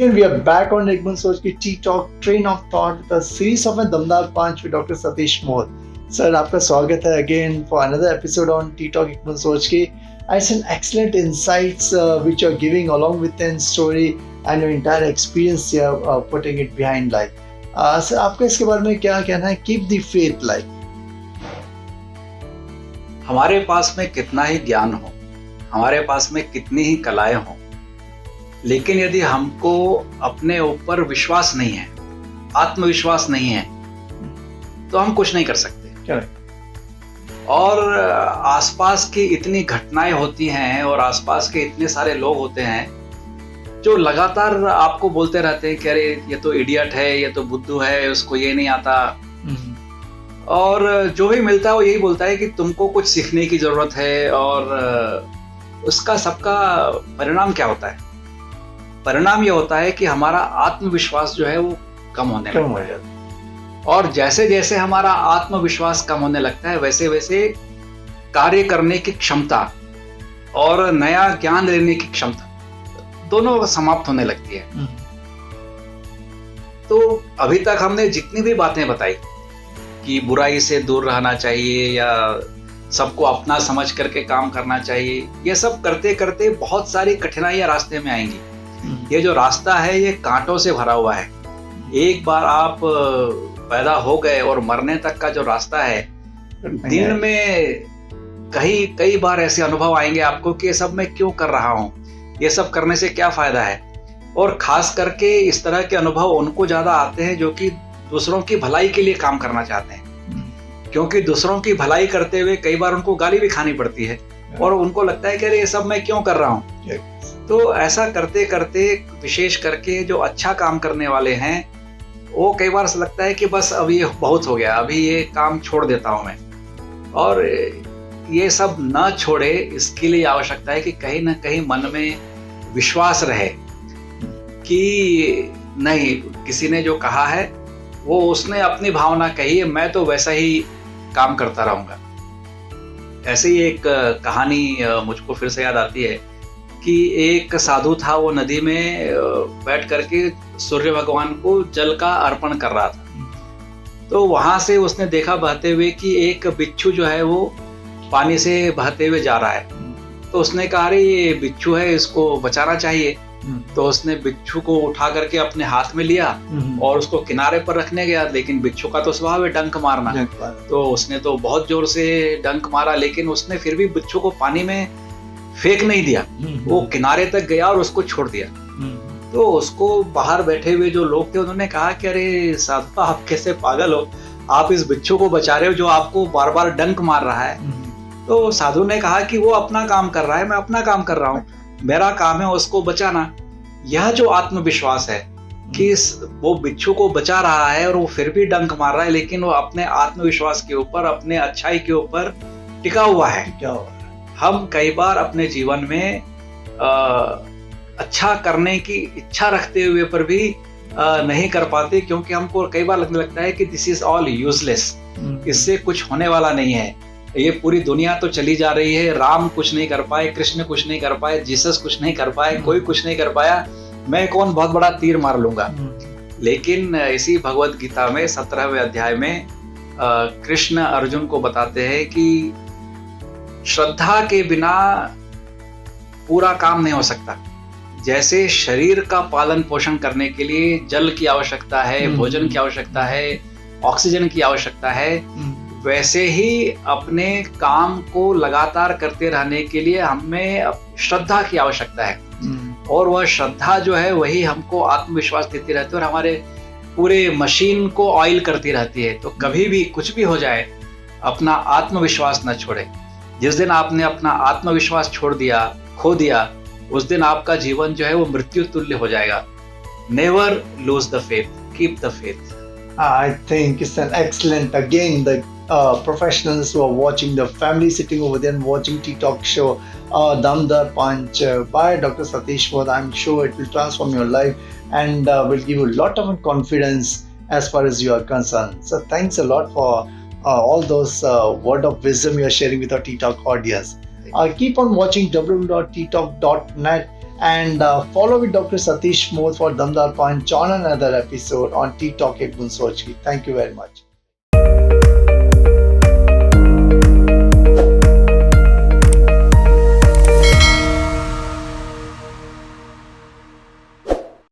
again, we are back on Egmont Soch की Tea Talk Train of Thought, the series of a दमदार पांच with Dr. Satish Moore. Sir, आपका स्वागत है again for another episode on Tea Talk Egmont Soch की. It's an excellent insights which you're giving along with the story and your entire experience here, putting it behind life. Sir, आपका इसके बारे में क्या कहना है? Keep the faith life. हमारे पास में कितना ही ज्ञान हो, हमारे पास में कितनी ही कलाएं हों, लेकिन यदि हमको अपने ऊपर विश्वास नहीं है, आत्मविश्वास नहीं है, तो हम कुछ नहीं कर सकते। और आसपास की इतनी घटनाएं होती हैं और आसपास के इतने सारे लोग होते हैं जो लगातार आपको बोलते रहते हैं कि अरे ये तो इडियट है, ये तो बुद्धू है, उसको ये नहीं आता। और जो भी मिलता है वो यही बोलता है कि तुमको कुछ सीखने की जरूरत है। और उसका सबका परिणाम क्या होता है? परिणाम ये होता है कि हमारा आत्मविश्वास जो है वो कम होने लगता है। और जैसे जैसे हमारा आत्मविश्वास कम होने लगता है वैसे वैसे कार्य करने की क्षमता और नया ज्ञान लेने की क्षमता दोनों समाप्त होने लगती है। तो अभी तक हमने जितनी भी बातें बताई कि बुराई से दूर रहना चाहिए या सबको अपना समझ करके काम करना चाहिए, ये सब करते करते बहुत सारी कठिनाइयां रास्ते में आएंगी। ये जो रास्ता है ये कांटों से भरा हुआ है। एक बार आप पैदा हो गए और मरने तक का जो रास्ता है, दिन में कई बार ऐसे अनुभव आएंगे आपको कि ये सब मैं क्यों कर रहा हूँ, ये सब करने से क्या फायदा है। और खास करके इस तरह के अनुभव उनको ज्यादा आते हैं जो कि दूसरों की भलाई के लिए काम करना चाहते हैं, क्योंकि दूसरों की भलाई करते हुए कई बार उनको गाली भी खानी पड़ती है और उनको लगता है कि अरे ये सब मैं क्यों कर रहा हूँ। तो ऐसा करते करते विशेष करके जो अच्छा काम करने वाले हैं वो कई बार ऐसा लगता है कि बस अब ये बहुत हो गया, अभी ये काम छोड़ देता हूँ मैं। और ये सब ना छोड़े, इसके लिए आवश्यकता है कि कहीं ना कहीं मन में विश्वास रहे कि नहीं, किसी ने जो कहा है वो उसने अपनी भावना कही है, मैं तो वैसा ही काम करता रहूंगा। ऐसे ही एक कहानी मुझको फिर से याद आती है कि एक साधु था, वो नदी में बैठ करके सूर्य भगवान को जल का अर्पण कर रहा था। तो वहां से उसने देखा बहते हुए कि एक बिच्छू जो है वो पानी से बहते हुए जा रहा है। तो उसने कहा अरे ये बिच्छू है, इसको बचाना चाहिए। तो उसने बिच्छू को उठा करके अपने हाथ में लिया और उसको किनारे पर रखने गया, लेकिन बिच्छू का तो स्वभाव है डंक मारना। तो उसने तो बहुत जोर से डंक मारा, लेकिन उसने फिर भी बिच्छू को पानी में फेंक नहीं दिया, वो किनारे तक गया और उसको छोड़ दिया। तो उसको बाहर बैठे हुए जो लोग थे उन्होंने कहा कि अरे साधु आप कैसे पागल हो, आप इस बिच्छू को बचा रहे हो जो आपको बार बार डंक मार रहा है। तो साधु ने कहा कि वो अपना काम कर रहा है, मैं अपना काम कर रहा हूँ, मेरा काम है उसको बचाना। यह जो आत्मविश्वास है कि वो बिच्छू को बचा रहा है और वो फिर भी डंक मार रहा है, लेकिन वो अपने आत्मविश्वास के ऊपर, अपने अच्छाई के ऊपर टिका हुआ है। हम कई बार अपने जीवन में अच्छा करने की इच्छा रखते हुए पर भी नहीं कर पाते, क्योंकि हमको कई बार लगने लगता है कि दिस इज ऑल यूजलेस, इससे कुछ होने वाला नहीं है। ये पूरी दुनिया तो चली जा रही है, राम कुछ नहीं कर पाए, कृष्ण कुछ नहीं कर पाए, जीसस कुछ नहीं कर पाए, कोई कुछ नहीं कर पाया, मैं कौन बहुत बड़ा तीर मार लूंगा। लेकिन इसी भगवत गीता में 17वें अध्याय में कृष्ण अर्जुन को बताते हैं कि श्रद्धा के बिना पूरा काम नहीं हो सकता। जैसे शरीर का पालन पोषण करने के लिए जल की आवश्यकता है, भोजन की आवश्यकता है, ऑक्सीजन की आवश्यकता है, वैसे ही अपने काम को लगातार करते रहने के लिए हमें श्रद्धा की आवश्यकता है। और वह श्रद्धा जो है वही हमको आत्मविश्वास देती रहती है और हमारे पूरे मशीन को ऑयल करती रहती है। तो कभी भी कुछ भी हो जाए, अपना आत्मविश्वास न छोड़े। जिस दिन आपने अपना आत्मविश्वास छोड़ दिया, खो दिया, उस दिन आपका जीवन जो है वो मृत्यु तुल्य हो जाएगा। Never lose the faith, keep the faith. I think it's an excellent, again, the professionals who are watching, the family sitting over there and watching Tea Talk show, Damdar Punch by Dr. Satish Moore. I'm sure it will transform your life and will give you a lot of confidence as far as you are concerned. So thanks a lot for all those word of wisdom you are sharing with our Tea Talk audience. Keep on watching www.ttalk.net and follow with Dr. Satish Moth for Damdar Punch on another episode on Tea Talk एक बूंद सोच की. Thank you very much.